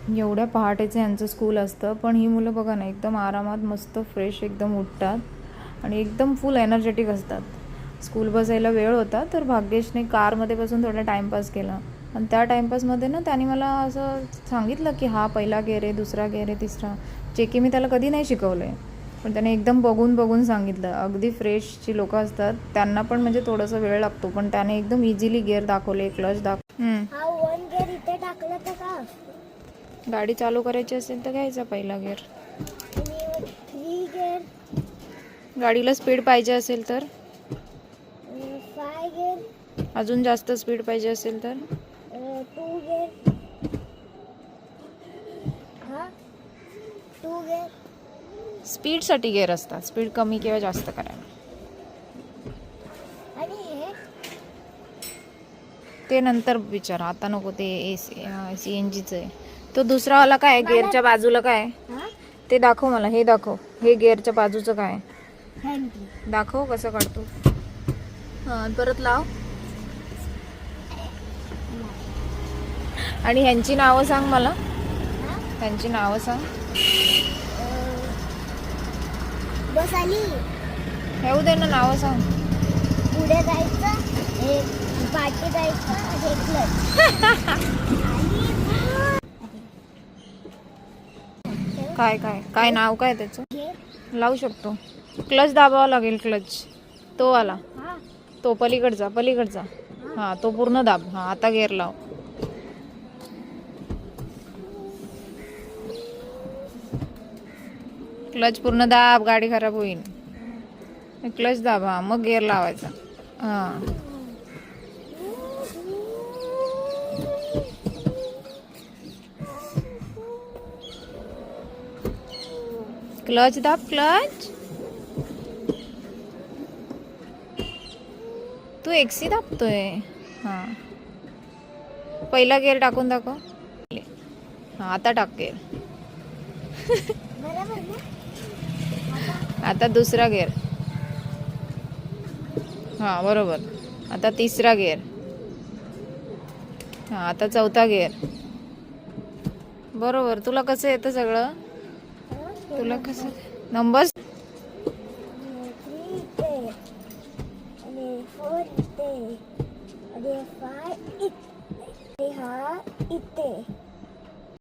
एवढ्या पहाटेचं यांचं स्कूल असतं, पण ही मुलं बघा ना एकदम आरामात मस्त फ्रेश एकदम उठतात आणि एकदम फुल एनर्जेटिक असतात. स्कूल बस यायला वेळ होता तर भाग्येशने कारमध्ये बसून थोडा टाईमपास केला आणि त्या टाईमपासमध्ये ना त्याने मला असं सांगितलं की हा पहिला गेअर आहे, दुसरा गेअर आहे, तिसरा, जे की मी त्याला कधी नाही शिकवलं आहे. पण त्याने एकदम बघून बघून सांगितलं. अगदी फ्रेशची लोकं असतात त्यांना पण म्हणजे थोडासा वेळ लागतो, पण त्याने एकदम इझिली गेअर दाखवले, क्लच हा वन गेअर इथे टाकलं तर का? गाडी चालू करायची असेल तर घ्यायचा पहिला गेअर. आणि थ्री गेअर, गाडीला स्पीड पाहिजे असेल तर, फाय गेअर, अजून जास्त स्पीड पाहिजे असेल तर टू गेअर, हा टू गेअर. स्पीडसाठी गेअर असतात, स्पीड कमी किंवा जास्त करायला. आणि हे ते नंतर विचार, आता नको. ते CNGचं आहे. तो दुसरावाला काय गेअरच्या बाजूला काय हा ते दाखव मला. हे दाखव, हे गेअरच्या बाजूचं काय हँडी. दाखव कसं काढतो. हां परत लाव. आणि ह्यांची नावं सांग मला, ह्यांची नावं सांग. बस आली. येऊ दे ना, नावं सांग. पुढे जायचं, हे पाठी जायचं, हे क्लच. काय काय काय नाव काय त्याचं गेअर. लावू शकतो. क्लच दाबावा लागेल. क्लच तो आला, हा तो पलीकडचा पलीकडचा. हां तो पूर्ण दाब. हां आता गेअर लाव. क्लच पूर्ण दाब, गाडी खराब होईल. क्लच दाब, हां मग गेअर लावायचा. हां क्लच दाब, क्लच. तू एक्सी दाबतोय. हां पहिला गेअर टाकून दाखव. हां आता टाक गेअर. बरोबर ना. आता दुसरा गेअर. हां बरोबर. आता तिसरा गेअर. हां आता चौथा गेअर. बरोबर. तुला कसं येतं सगळं? तुला कसं नंबर्स? 3 इथे आणि 4 इथे आणि 5 इथे, हा इथे.